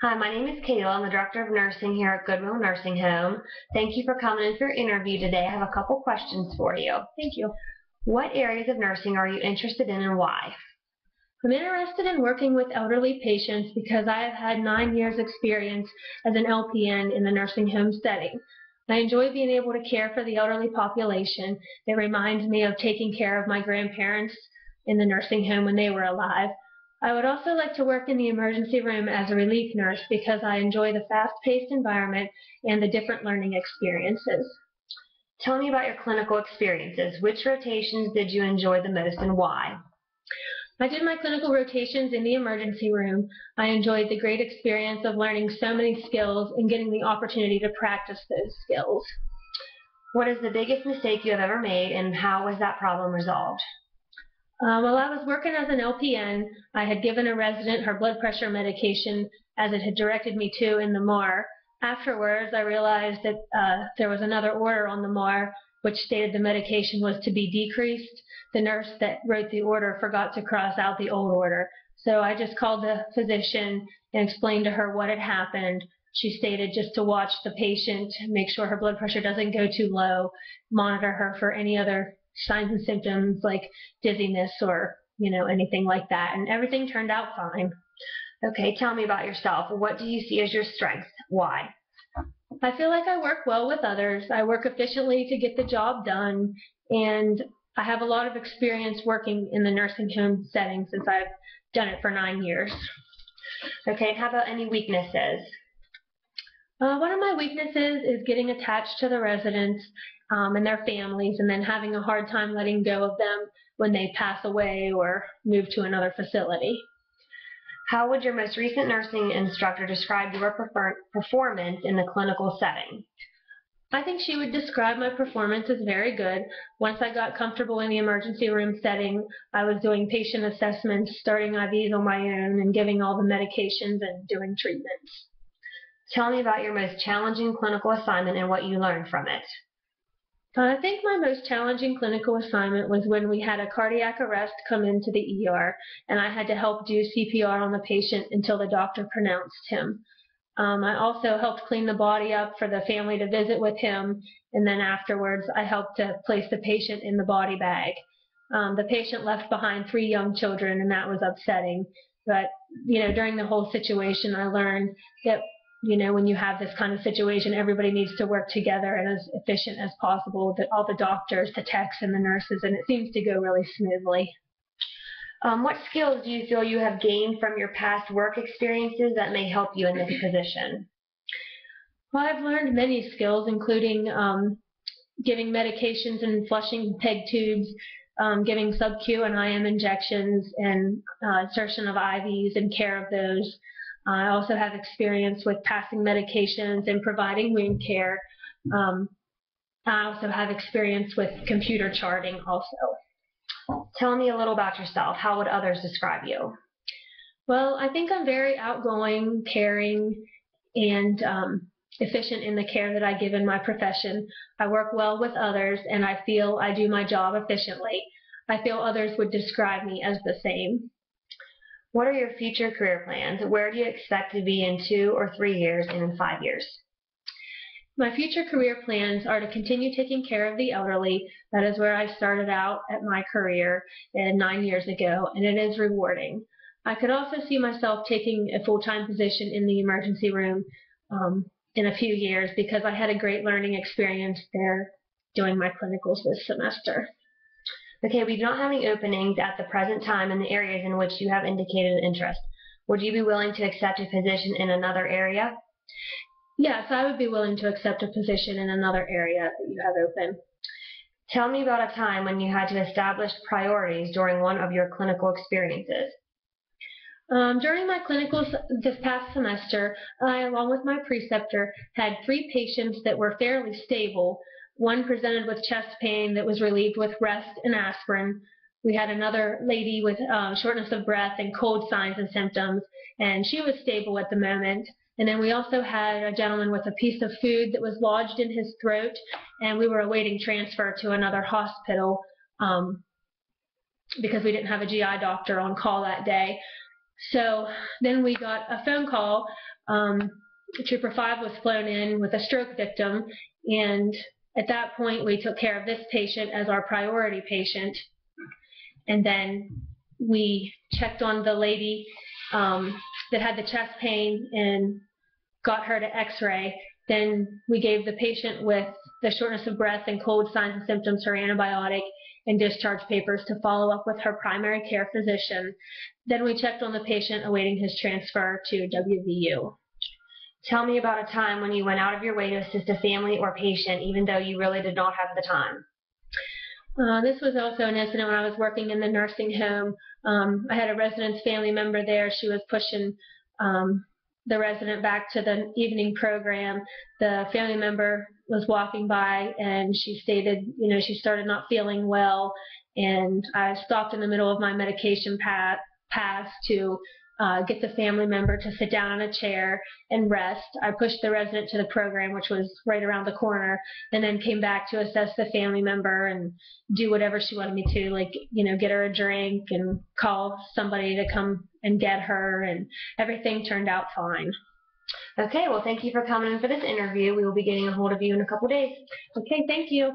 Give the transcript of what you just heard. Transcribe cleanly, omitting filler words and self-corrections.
Hi, my name is Kayla. I'm the Director of Nursing here at Goodwill Nursing Home. Thank you for coming in for your interview today. I have a couple questions for you. Thank you. What areas of nursing are you interested in and why? I'm interested in working with elderly patients because I have had 9 years experience as an LPN in the nursing home setting. I enjoy being able to care for the elderly population. It reminds me of taking care of my grandparents in the nursing home when they were alive. I would also like to work in the emergency room as a relief nurse because I enjoy the fast-paced environment and the different learning experiences. Tell me about your clinical experiences. Which rotations did you enjoy the most and why? I did my clinical rotations in the emergency room. I enjoyed the great experience of learning so many skills and getting the opportunity to practice those skills. What is the biggest mistake you have ever made and how was that problem resolved? While I was working as an LPN, I had given a resident her blood pressure medication as it had directed me to in the MAR. Afterwards, I realized that there was another order on the MAR which stated the medication was to be decreased. The nurse that wrote the order forgot to cross out the old order. So I just called the physician and explained to her what had happened. She stated just to watch the patient, make sure her blood pressure doesn't go too low, monitor her for any other signs and symptoms like dizziness or anything like that, and everything turned out fine. Okay, tell me about yourself. What do you see as your strengths? Why? I feel like I work well with others. I work efficiently to get the job done, and I have a lot of experience working in the nursing home setting since I've done it for 9 years. Okay, and how about any weaknesses? One of my weaknesses is getting attached to the residents and their families, and then having a hard time letting go of them when they pass away or move to another facility. How would your most recent nursing instructor describe your performance in the clinical setting? I think she would describe my performance as very good. Once I got comfortable in the emergency room setting, I was doing patient assessments, starting IVs on my own, and giving all the medications and doing treatments. Tell me about your most challenging clinical assignment and what you learned from it. I think my most challenging clinical assignment was when we had a cardiac arrest come into the ER, and I had to help do CPR on the patient until the doctor pronounced him. I also helped clean the body up for the family to visit with him, and then afterwards I helped to place the patient in the body bag. The patient left behind 3 young children, and that was upsetting. But during the whole situation, I learned that when you have this kind of situation, everybody needs to work together and as efficient as possible, all the doctors, the techs, and the nurses, and it seems to go really smoothly. What skills do you feel you have gained from your past work experiences that may help you in this position? Well, I've learned many skills, including giving medications and flushing peg tubes, giving sub-Q and IM injections, and insertion of IVs and care of those. I also have experience with passing medications and providing wound care. I also have experience with computer charting also. Tell me a little about yourself. How would others describe you? Well, I think I'm very outgoing, caring, and efficient in the care that I give in my profession. I work well with others, and I feel I do my job efficiently. I feel others would describe me as the same. What are your future career plans? Where do you expect to be in 2 or 3 years and in 5 years? My future career plans are to continue taking care of the elderly. That is where I started out at my career 9 years ago, and it is rewarding. I could also see myself taking a full-time position in the emergency room in a few years because I had a great learning experience there doing my clinicals this semester. Okay, we do not have any openings at the present time in the areas in which you have indicated an interest. Would you be willing to accept a position in another area? Yes, I would be willing to accept a position in another area that you have open. Tell me about a time when you had to establish priorities during one of your clinical experiences. During my clinicals this past semester, I, along with my preceptor, had 3 patients that were fairly stable. One presented with chest pain that was relieved with rest and aspirin. We had another lady with shortness of breath and cold signs and symptoms, and she was stable at the moment. And then we also had a gentleman with a piece of food that was lodged in his throat, and we were awaiting transfer to another hospital because we didn't have a GI doctor on call that day. So then we got a phone call. Trooper 5 was flown in with a stroke victim, and at that point we took care of this patient as our priority patient. And then we checked on the lady that had the chest pain and got her to x-ray. Then we gave the patient with the shortness of breath and cold signs and symptoms her antibiotic and discharge papers to follow up with her primary care physician. Then we checked on the patient awaiting his transfer to WVU. Tell me about a time when you went out of your way to assist a family or patient even though you really did not have the time. This was also an incident when I was working in the nursing home. I had a resident's family member there. She was pushing the resident back to the evening program. The family member was walking by and she stated, she started not feeling well, and I stopped in the middle of my medication pass to get the family member to sit down in a chair and rest. I pushed the resident to the program, which was right around the corner, and then came back to assess the family member and do whatever she wanted me to, like, get her a drink and call somebody to come and get her, and everything turned out fine. Okay, well, thank you for coming in for this interview. We will be getting a hold of you in a couple days. Okay, thank you.